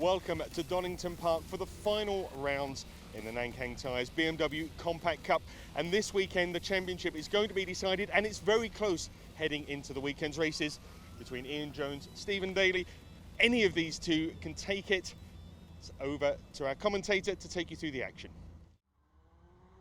welcome to Donington Park for the final rounds in the Nankang Tyres BMW Compact Cup. And this weekend the championship is going to be decided, and it's very close heading into the weekend's races between Ian Jones, Stephen Daly. Any of these two can take it. It's over to our commentator to take you through the action.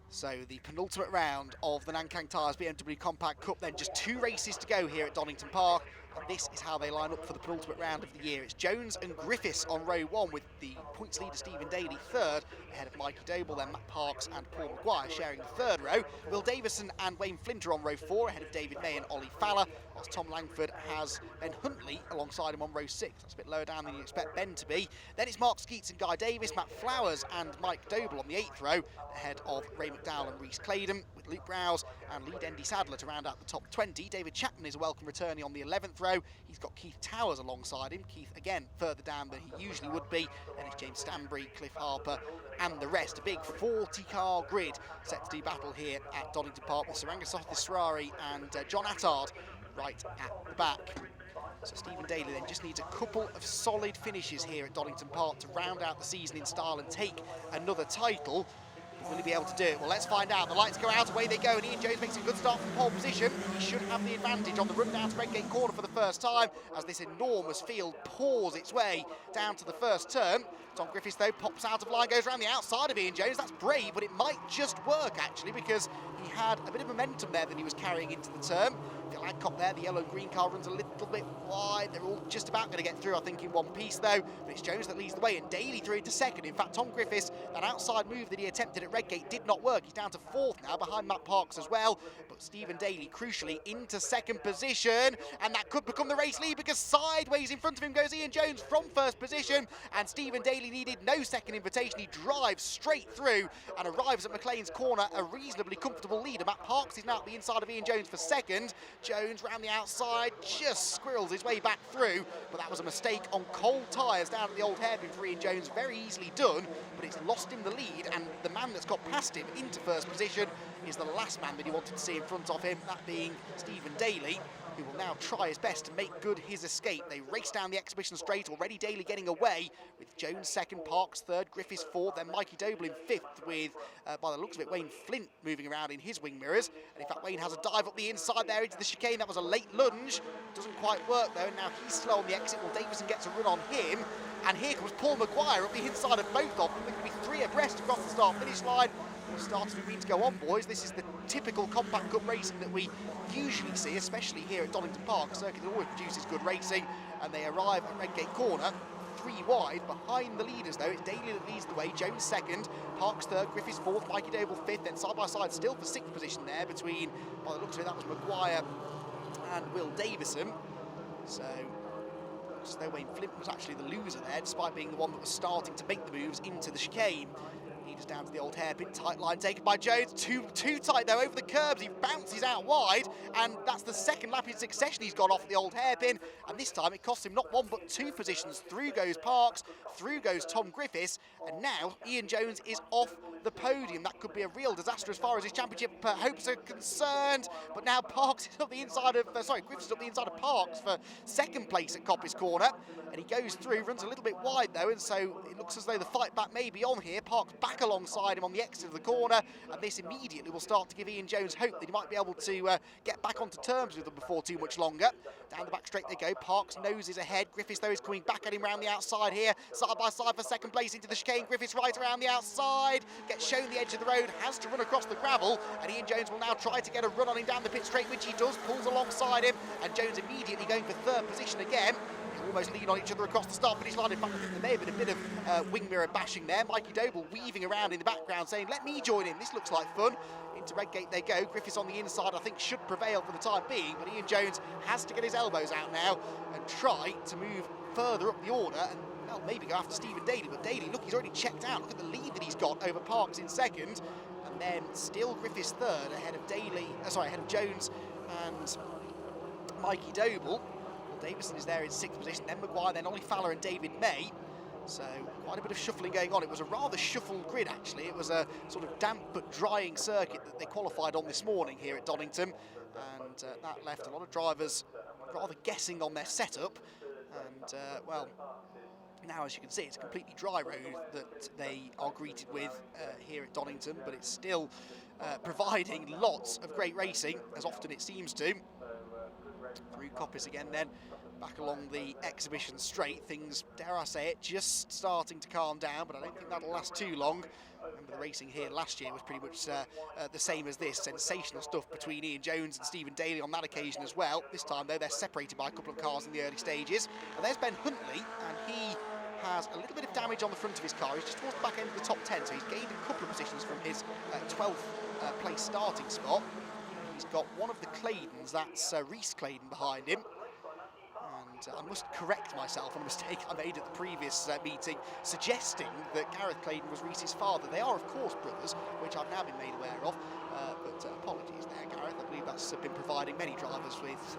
So the penultimate round of the Nankang Tyres BMW Compact Cup, then just 2 races to go here at Donington Park. And this is how they line up for the penultimate round of the year. It's Jones and Griffiths on row 1, with the points leader Stephen Daly third, ahead of Mikey Doble, then Matt Parks and Paul Maguire sharing the third row. Will Davison and Wayne Flinter on row 4, ahead of David May and Ollie Fowler, whilst Tom Langford has Ben Huntley alongside him on row 6. That's a bit lower down than you expect Ben to be. Then it's Mark Skeets and Guy Davis, Matt Flowers and Mike Doble on the 8th row, ahead of Ray McDowell and Rhys Claydon, with Luke Browse and Lee Dendy Sadler to round out the top 20. David Chapman is a welcome returnee on the 11th row. He's got Keith Towers alongside him. Keith again further down than he usually would be. Then it's James Stanbury, Cliff Harper and the rest. A big 40-car grid set to do battle here at Donington Park, with Saranga Sothis and John Attard right at the back. So Stephen Daly then just needs a couple of solid finishes here at Donington Park to round out the season in style and take another title. Will he be able to do it? Well, let's find out. The lights go out, away they go, and Ian Jones makes a good start from pole position. He should have the advantage on the run down to Redgate Corner for the first time, as this enormous field pours its way down to the first turn. Tom Griffiths, though, pops out of line, goes around the outside of Ian Jones. That's brave, but it might just work, actually, because he had a bit of momentum there that he was carrying into the turn. Phil Adcock there, the yellow and green car, runs a little bit wide. They're all just about going to get through, I think, in one piece, though. But it's Jones that leads the way, and Daly through into second. In fact, Tom Griffiths, that outside move that he attempted at Redgate did not work. He's down to 4th now, behind Matt Parks as well. But Stephen Daly, crucially, into 2nd position. And that could become the race lead, because sideways in front of him goes Ian Jones from 1st position. And Stephen Daly needed no second invitation. He drives straight through and arrives at McLean's Corner, a reasonably comfortable leader. Matt Parks is now at the inside of Ian Jones for 2nd. Jones round the outside, just squirrels his way back through, but that was a mistake on cold tyres down at the old hairpin for Ian Jones. Very easily done, but it's lost him the lead, and the man that's got past him into 1st position is the last man that he wanted to see in front of him, that being Stephen Daly, who will now try his best to make good his escape. They race down the exhibition straight, already Daly getting away, with Jones 2nd, Parks 3rd, Griffiths 4th, then Mikey Doble in 5th, with, by the looks of it, Wayne Flint moving around in his wing mirrors. And in fact, Wayne has a dive up the inside there into the chicane. That was a late lunge. Doesn't quite work, though, and now he's slow on the exit. Well, Davison gets a run on him, and here comes Paul Maguire up the inside of both of them. There could be 3 abreast across the start-finish line. Started we mean to go on, boys. This is the typical Compact Cup racing that we usually see, especially here at Donington Park, a circuit that always produces good racing. And they arrive at Redgate Corner, 3 wide. Behind the leaders, though, it's Daly that leads the way. Jones 2nd, Parks 3rd, Griffiths 4th, Mikey Doble 5th. Then side by side, still for 6th position there between, by the looks of it, that was Maguire and Will Davison. So though Wayne Flint was actually the loser there, despite being the one that was starting to make the moves into the chicane. Leaders down to the old hairpin, tight line taken by Jones. Too tight though, over the curbs, he bounces out wide, and that's the 2nd lap in succession he's gone off the old hairpin, and this time it cost him not 1 but 2 positions. Through goes Parks, through goes Tom Griffiths, and now Ian Jones is off the podium. That could be a real disaster as far as his championship hopes are concerned, but now Parks is up the inside of, Griffiths is up the inside of Parks for 2nd place at Coppice Corner, and he goes through, runs a little bit wide though, and so it looks as though the fight back may be on here. Parks back alongside him on the exit of the corner, and this immediately will start to give Ian Jones hope that he might be able to get back onto terms with them before too much longer. Down the back straight they go. Parks noses ahead. Griffiths, though, is coming back at him round the outside here, side by side for 2nd place into the chicane. Griffiths right around the outside, gets shown the edge of the road, has to run across the gravel, and Ian Jones will now try to get a run on him down the pit straight, which he does, pulls alongside him, and Jones immediately going for 3rd position again. Almost lean on each other across the start-finish line. In fact, I think there may have been a bit of wing mirror bashing there. Mikey Doble weaving around in the background saying, let me join in, this looks like fun. Into Redgate they go. Griffiths on the inside, I think, should prevail for the time being, but Ian Jones has to get his elbows out now and try to move further up the order, and well, maybe go after Stephen Daly. But Daly, look, he's already checked out. Look at the lead that he's got over Parks in 2nd, and then still Griffiths 3rd, ahead of Jones and Mikey Doble. Davison is there in 6th position, then Maguire, then Ollie Fowler and David May. So quite a bit of shuffling going on. It was a rather shuffled grid, actually. It was a sort of damp but drying circuit that they qualified on this morning here at Donington, and that left a lot of drivers rather guessing on their setup. And well, Now, as you can see, it's a completely dry road that they are greeted with here at Donington, but it's still providing lots of great racing, as often it seems to. Through Coppice again then, back along the exhibition straight. Things, dare I say it, just starting to calm down, but I don't think that'll last too long. Remember, the racing here last year was pretty much the same as this. Sensational stuff between Ian Jones and Stephen Daly on that occasion as well. This time, though, they're separated by a couple of cars in the early stages. And there's Ben Huntley, and he has a little bit of damage on the front of his car. He's just towards the back end of the top 10, so he's gained a couple of positions from his 12th place starting spot. He's got one of the Claydens, that's Reese Clayden, behind him. And I must correct myself on a mistake I made at the previous meeting, suggesting that Gareth Clayden was Reese's father. They are, of course, brothers, which I've now been made aware of. But apologies there, Gareth. I believe that's been providing many drivers with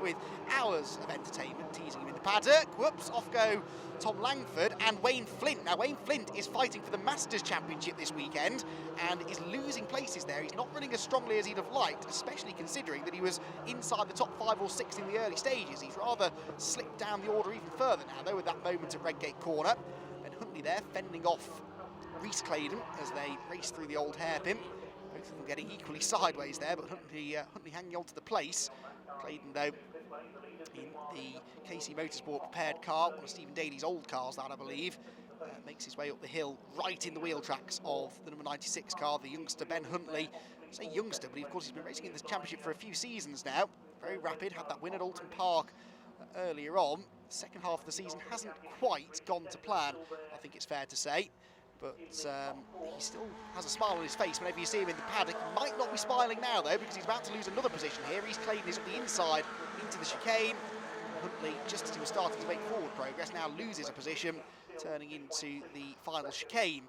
with hours of entertainment, teasing him in the paddock. Whoops, off go Tom Langford and Wayne Flint. Now, Wayne Flint is fighting for the Masters Championship this weekend and is losing places there. He's not running as strongly as he'd have liked, especially considering that he was inside the top 5 or 6 in the early stages. He's rather slipped down the order even further now, though, with that moment at Redgate Corner. Ben Huntley there fending off Reese Clayden as they race through the old hairpin. Both of them getting equally sideways there, but Huntley hanging on to the place. Clayden, though, in the KC Motorsport prepared car, one of Stephen Daly's old cars, that I believe, makes his way up the hill right in the wheel tracks of the number 96 car, the youngster Ben Huntley. I say youngster, but of course he's been racing in this championship for a few seasons now. Very rapid, had that win at Alton Park earlier on. The second half of the season hasn't quite gone to plan, I think it's fair to say. But he still has a smile on his face whenever you see him in the paddock. He might not be smiling now, though, because he's about to lose another position here. Reese Clayden is up the inside into the chicane. Huntley, just as he was starting to make forward progress, now loses a position, turning into the final chicane.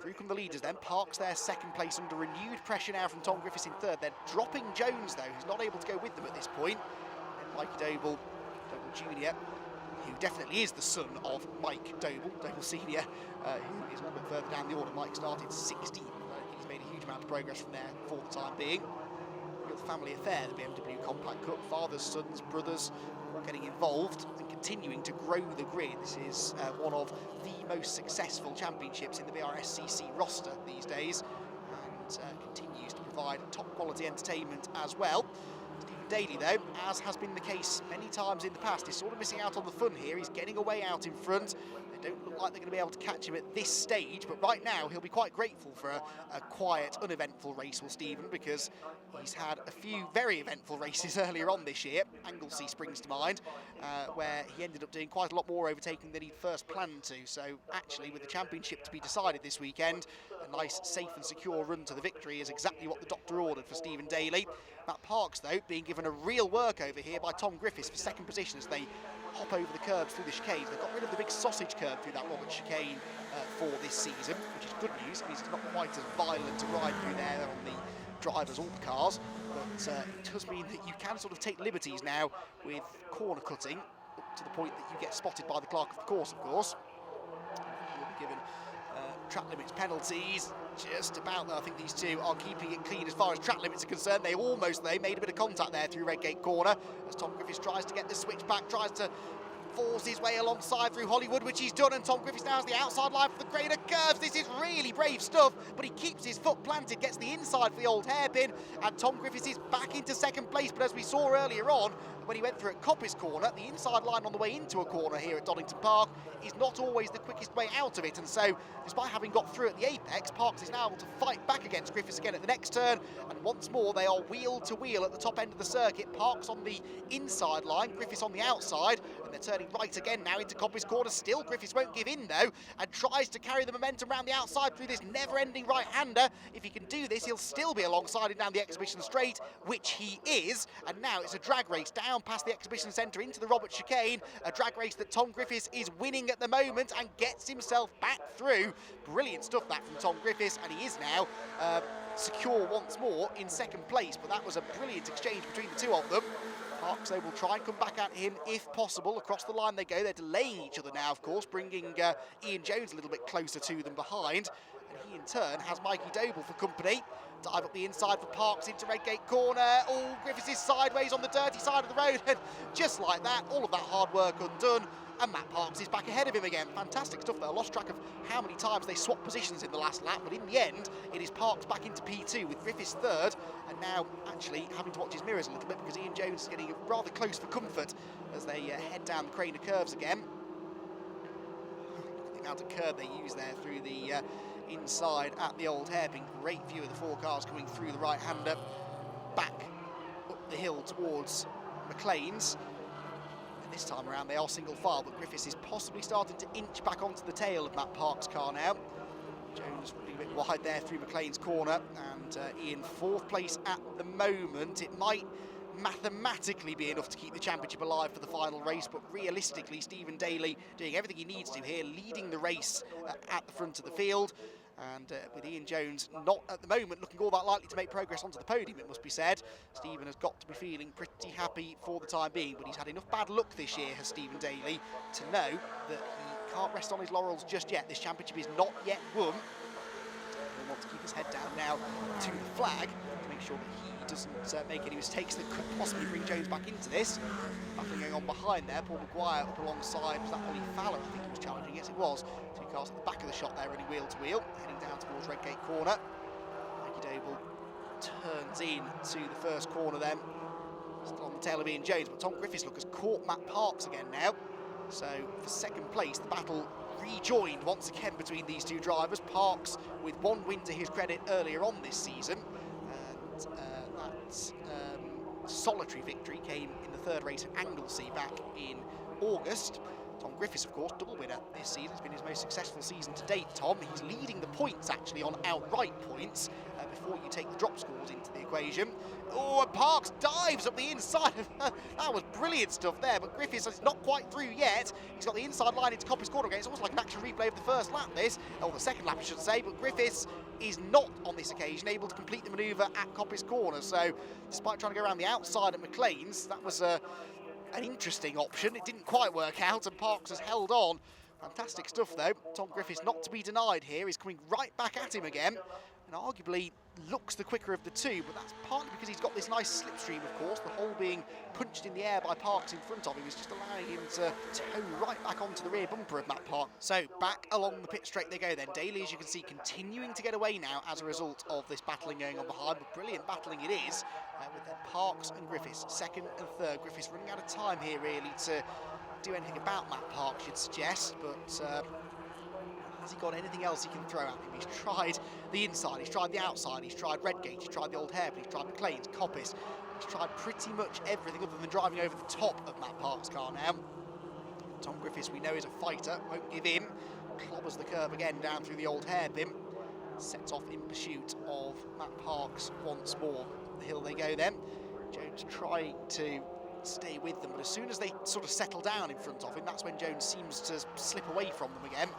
Through come the leaders then. Parks their second place under renewed pressure now from Tom Griffiths in third. They're dropping Jones, though, who's not able to go with them at this point. And Mikey Doble Jr., who definitely is the son of Mike Doble Senior, who is a little bit further down the order. Mike started 16th. I think he's made a huge amount of progress from there for the time being. Real family affair, the BMW Compact Cup. Fathers, sons, brothers, all getting involved and continuing to grow the grid. This is one of the most successful championships in the BRSCC roster these days, and continues to provide top quality entertainment as well. Daly, though, as has been the case many times in the past, is sort of missing out on the fun here. He's getting away out in front. They don't look like they're going to be able to catch him at this stage, but right now he'll be quite grateful for a quiet, uneventful race, will Stephen, because he's had a few very eventful races earlier on this year. Anglesey springs to mind, where he ended up doing quite a lot more overtaking than he'd first planned to. So actually, with the championship to be decided this weekend, a nice, safe and secure run to the victory is exactly what the doctor ordered for Stephen Daly. Matt Parks, though, being given a real workover here by Tom Griffiths for second position as they hop over the curbs through the chicanes. They've got rid of the big sausage curb through that Robert chicane for this season, which is good news. It means it's not quite as violent to ride through there on the drivers or the cars, but it does mean that you can sort of take liberties now with corner cutting, up to the point that you get spotted by the clerk of the course, of course. You'll be given track limits penalties. Just about, though, I think these two are keeping it clean as far as track limits are concerned. They made a bit of contact there through Redgate Corner as Tom Griffiths tries to get the switch back, tries to force his way alongside through Hollywood, which he's done, and Tom Griffiths now has the outside line for the greater curves. This is really brave stuff, but he keeps his foot planted, gets the inside for the old hairpin, and Tom Griffiths is back into second place. But as we saw earlier on, when he went through at Coppice Corner, the inside line on the way into a corner here at Donington Park is not always the quickest way out of it, and so despite having got through at the apex, Parks is now able to fight back against Griffiths again at the next turn, and once more they are wheel to wheel at the top end of the circuit. Parks on the inside line, Griffiths on the outside, and they're turning right again now into Coppice Corner. Still Griffiths won't give in, though, and tries to carry the momentum around the outside through this never-ending right-hander. If he can do this, he'll still be alongside him down the exhibition straight, which he is, and now it's a drag race down past the exhibition centre into the Robert chicane, a drag race that Tom Griffiths is winning at the moment and gets himself back through. Brilliant stuff that from Tom Griffiths, and he is now secure once more in second place, but that was a brilliant exchange between the two of them. Parks, though, will try and come back at him if possible. Across the line they go. They're delaying each other now, of course, bringing Ian Jones a little bit closer to them behind. And he, in turn, has Mikey Doble for company. Dive up the inside for Parks into Redgate corner. Oh, Griffiths is sideways on the dirty side of the road, and just like that, all of that hard work undone, and Matt Parks is back ahead of him again. Fantastic stuff there. I lost track of how many times they swapped positions in the last lap, but in the end, it is Parks back into P2 with Griffiths third, and now actually having to watch his mirrors a little bit because Ian Jones is getting rather close for comfort as they head down the crane of curves again. Look at the amount of curb they use there through the inside at the old hairpin. Great view of the four cars coming through the right-hander, back up the hill towards McLean's. And this time around they are single file, but Griffiths is possibly starting to inch back onto the tail of Matt Parks' car now. Jones running a bit wide there through McLean's corner, and Ian fourth place at the moment. It might mathematically be enough to keep the championship alive for the final race, but realistically Stephen Daly doing everything he needs to here, leading the race at the front of the field. And with Ian Jones not at the moment looking all that likely to make progress onto the podium, it must be said, Stephen has got to be feeling pretty happy for the time being, but he's had enough bad luck this year, has Stephen Daly, to know that he can't rest on his laurels just yet. This championship is not yet won. He'll want to keep his head down now to the flag to make sure that he doesn't make any mistakes that could possibly bring Jones back into this. Nothing going on behind there. Paul Maguire up alongside, was that Ollie Fowler I think he was challenging? Yes it was. Two cars at the back of the shot there, running wheel to wheel, heading down towards Redgate corner. Mikey Doble turns in to the first corner then. Still on the tail of Ian Jones, but Tom Griffiths has caught Matt Parks again now. So for second place, the battle rejoined once again between these two drivers. Parks with one win to his credit earlier on this season, and that solitary victory came in the third race at Anglesey back in August. Tom Griffiths, of course, double winner this season. It's been his most successful season to date, Tom. He's leading the points, actually, on outright points, before you take the drop scores into the equation. Oh, and Parks dives up the inside. That was brilliant stuff there, but Griffiths is not quite through yet. He's got the inside line into Coppice corner again. It's almost like an action replay of the first lap, this. Or the second lap, I should say, but Griffiths is not, on this occasion, able to complete the manoeuvre at Coppice corner. So, despite trying to go around the outside at McLean's, that was an interesting option. It didn't quite work out, and Parks has held on. Fantastic stuff, though. Tom Griffiths, not to be denied here, is coming right back at him again, and arguably looks the quicker of the two, but that's partly because he's got this nice slipstream, of course. The hole being punched in the air by Parks in front of him is just allowing him to toe right back onto the rear bumper of Matt Parks. So back along the pit straight they go then. Daly, as you can see, continuing to get away now as a result of this battling going on behind, but brilliant battling it is, with then Parks and Griffiths second and third. Griffiths running out of time here really to do anything about Matt Parks, you'd suggest, but has he got anything else he can throw at him? He's tried the inside, he's tried the outside, he's tried Redgate, he's tried the old hairpin, he's tried McLean's, Coppice. He's tried pretty much everything other than driving over the top of Matt Parks' car now. Tom Griffiths, we know, is a fighter, won't give in. Clobbers the curb again down through the old hairpin. Sets off in pursuit of Matt Parks once more. The hill they go then. Jones trying to stay with them, but as soon as they sort of settle down in front of him, that's when Jones seems to slip away from them again.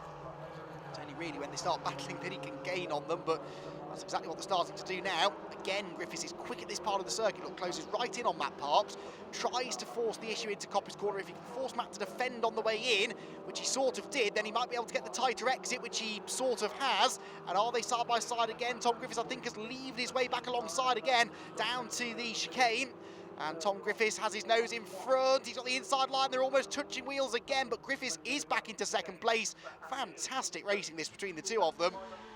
It's only really when they start battling that he can gain on them, but that's exactly what they're starting to do now. Again, Griffiths is quick at this part of the circuit. Look, closes right in on Matt Parks, tries to force the issue into Coppice corner. If he can force Matt to defend on the way in, which he sort of did, then he might be able to get the tighter exit, which he sort of has. And are they side by side again? Tom Griffiths, I think, has levered his way back alongside again, down to the chicane. And Tom Griffiths has his nose in front. He's got the inside line. They're almost touching wheels again, but Griffiths is back into second place. Fantastic racing this between the two of them.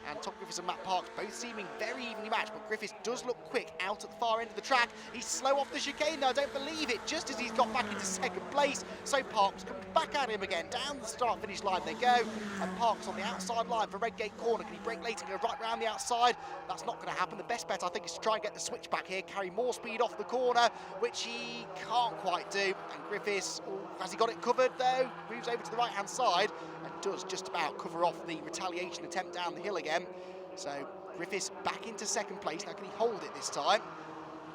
And Tom Griffiths and Matt Parks both seeming very evenly matched, but Griffiths does look quick out at the far end of the track. He's slow off the chicane though, I don't believe it, just as he's got back into second place. So Parks comes back at him again. Down the start-finish line they go. And Parks on the outside line for Redgate corner. Can he break late and go right round the outside? That's not going to happen. The best bet, I think, is to try and get the switch back here, carry more speed off the corner, which he can't quite do. And Griffiths, has he got it covered though? Moves over to the right-hand side and does just about cover off the retaliation attempt down the hill again. So Griffiths back into second place. Now can he hold it this time?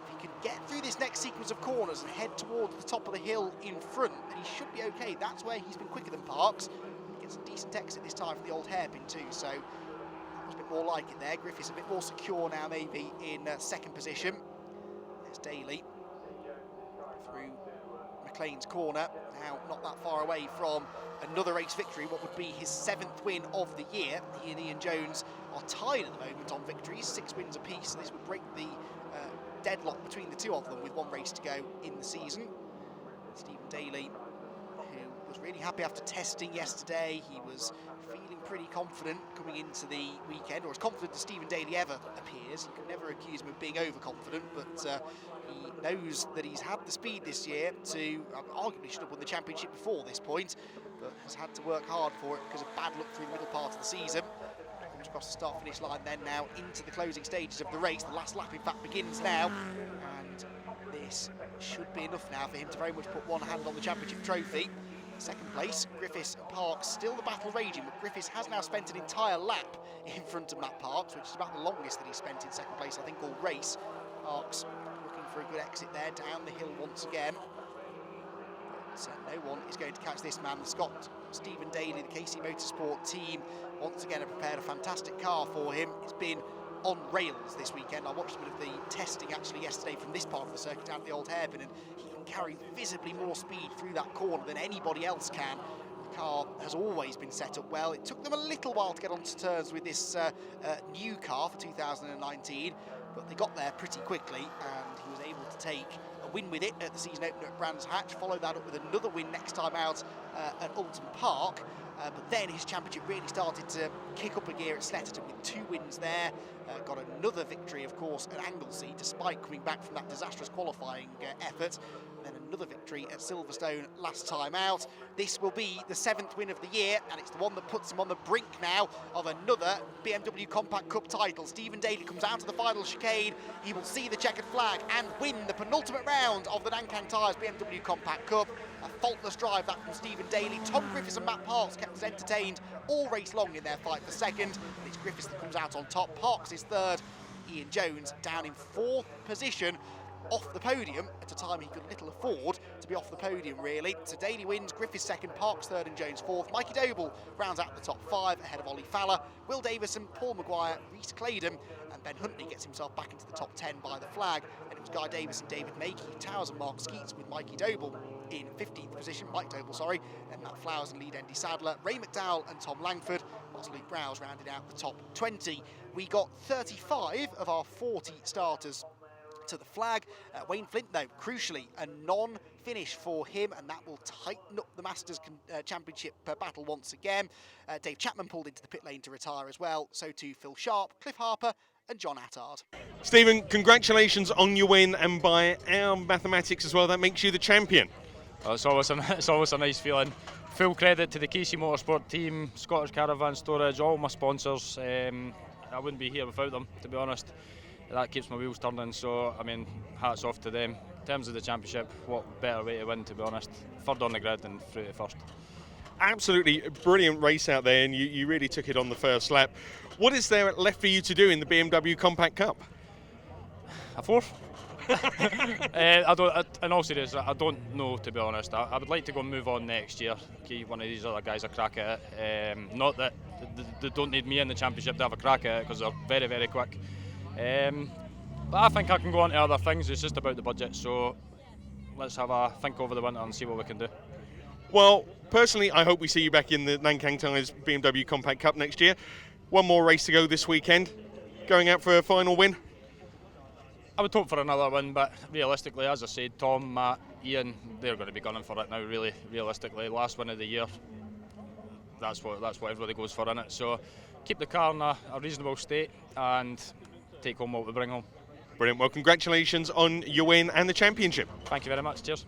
If he can get through this next sequence of corners and head towards the top of the hill in front, then he should be okay. That's where he's been quicker than Parks. He gets a decent exit this time from the old hairpin too, so that was a bit more like it there. Griffiths a bit more secure now maybe in second position. There's Daly through McLean's corner. Now not that far away from another race victory, what would be his 7th win of the year. He and Ian Jones are tied at the moment on victories, 6 wins apiece. So this would break the deadlock between the two of them with 1 race to go in the season. Stephen Daly, who was really happy after testing yesterday, he was feeling pretty confident coming into the weekend, or as confident as Stephen Daly ever appears. You can never accuse him of being overconfident, but he knows that he's had the speed this year to arguably should have won the championship before this point, but has had to work hard for it because of bad luck through the middle part of the season. Comes across the start-finish line then now into the closing stages of the race. The last lap in fact begins now, and this should be enough now for him to very much put one hand on the championship trophy. Second place, Griffiths and Parks, still the battle raging, but Griffiths has now spent an entire lap in front of Matt Parks, which is about the longest that he's spent in second place, I think, all race. Parks looking for a good exit there, down the hill once again. But no one is going to catch this man, the Scot. Stephen Daly, the KC Motorsport team, once again have prepared a fantastic car for him. It's been on rails this weekend. I watched a bit of the testing actually yesterday from this part of the circuit down at the old hairpin, and he can carry visibly more speed through that corner than anybody else can. The car has always been set up well. It took them a little while to get onto terms with this new car for 2019, but they got there pretty quickly, and he was able to take a win with it at the season opener at Brands Hatch, follow that up with another win next time out at Alton Park. But then his championship really started to kick up a gear at Snetterton with 2 wins there. Got another victory, of course, at Anglesey, despite coming back from that disastrous qualifying effort. And then another victory at Silverstone last time out. This will be the 7th win of the year, and it's the one that puts him on the brink now of another BMW Compact Cup title. Stephen Daly comes out to the final chicane. He will see the checkered flag and win the penultimate round of the Nankang Tyres BMW Compact Cup. A faultless drive that from Stephen Daly. Tom Griffiths and Matt Parks kept us entertained all race long in their fight for second. And it's Griffiths that comes out on top. Parks is third. Ian Jones down in 4th position, off the podium at a time he could little afford to be off the podium, really. So Daly wins, Griffiths second, Parks third and Jones 4th. Mikey Doble rounds out the top 5 ahead of Ollie Fowler. Will Davison, Paul Maguire, Rhys Claydon, and Ben Huntley gets himself back into the top 10 by the flag. And it was Guy Davis and David Makey, Towers and Mark Skeets with Mikey Doble in 15th position, Mike Doble, sorry, and Matt Flowers and lead Andy Sadler, Ray McDowell and Tom Langford, whilst Luke Browse rounded out the top 20. We got 35 of our 40 starters to the flag. Wayne Flint, though, crucially, a non-finish for him, and that will tighten up the Masters Championship battle once again. Dave Chapman pulled into the pit lane to retire as well, so too Phil Sharp, Cliff Harper and John Attard. Stephen, congratulations on your win, and by our mathematics as well, that makes you the champion. Well, it's always a nice feeling. Full credit to the KC Motorsport team, Scottish Caravan Storage, all my sponsors. I wouldn't be here without them, to be honest. That keeps my wheels turning, so I mean, hats off to them. In terms of the championship, what better way to win, to be honest. Third on the grid and through to first. Absolutely brilliant race out there, and you really took it on the first lap. What is there left for you to do in the BMW Compact Cup? A 4th? I don't. In all seriousness, I don't know, to be honest. I would like to go and move on next year. Give one of these other guys a crack at it. Not that they don't need me in the championship to have a crack at it, because they're very, very quick. But I think I can go on to other things. It's just about the budget. So let's have a think over the winter and see what we can do. Well, personally, I hope we see you back in the Nankang Tyres BMW Compact Cup next year. One more race to go this weekend. Going out for a final win? I would hope for another win, but realistically, as I said, Tom, Matt, Ian, they're going to be gunning for it now, really, realistically. Last win of the year, that's what everybody goes for, innit? So keep the car in a reasonable state and take home what we bring home. Brilliant. Well, congratulations on your win and the championship. Thank you very much. Cheers.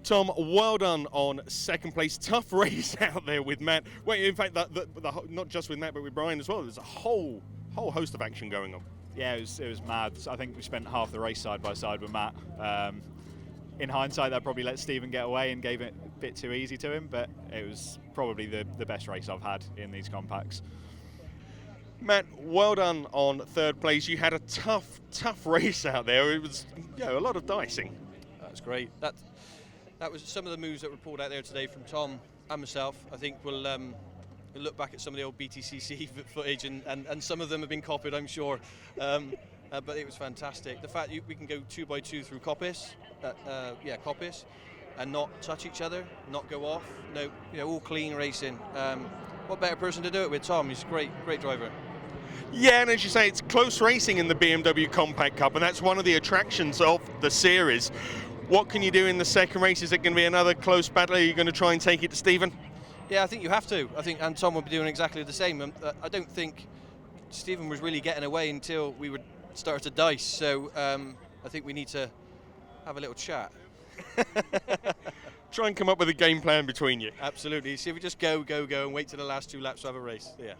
Tom, well done on second place. Tough race out there with Matt. Well, in fact, not just with Matt, but with Brian as well. There's a whole host of action going on. Yeah, it was mad. I think we spent half the race side by side with Matt. In hindsight, that probably let Stephen get away and gave it a bit too easy to him, but it was probably the best race I've had in these compacts. Matt, well done on third place. You had a tough race out there. It was a lot of dicing. That's great. That was some of the moves that were pulled out there today from Tom and myself. I think we'll look back at some of the old BTCC footage, and some of them have been copied, I'm sure. but it was fantastic. The fact we can go 2x2 through Coppice, Coppice, and not touch each other, not go off. No, all clean racing. What better person to do it with? Tom, he's a great driver. Yeah, and as you say, it's close racing in the BMW Compact Cup, and that's one of the attractions of the series. What can you do in the second race? Is it going to be another close battle? Are you going to try and take it to Stephen? Yeah, I think you have to. And Tom will be doing exactly the same. I don't think Stephen was really getting away until we would start to dice. So I think we need to have a little chat. Try and come up with a game plan between you. Absolutely. See if we just go, and wait till the last 2 laps to have a race. Yeah.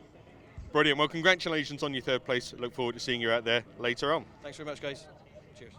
Brilliant. Well, congratulations on your third place. Look forward to seeing you out there later on. Thanks very much, guys. Cheers.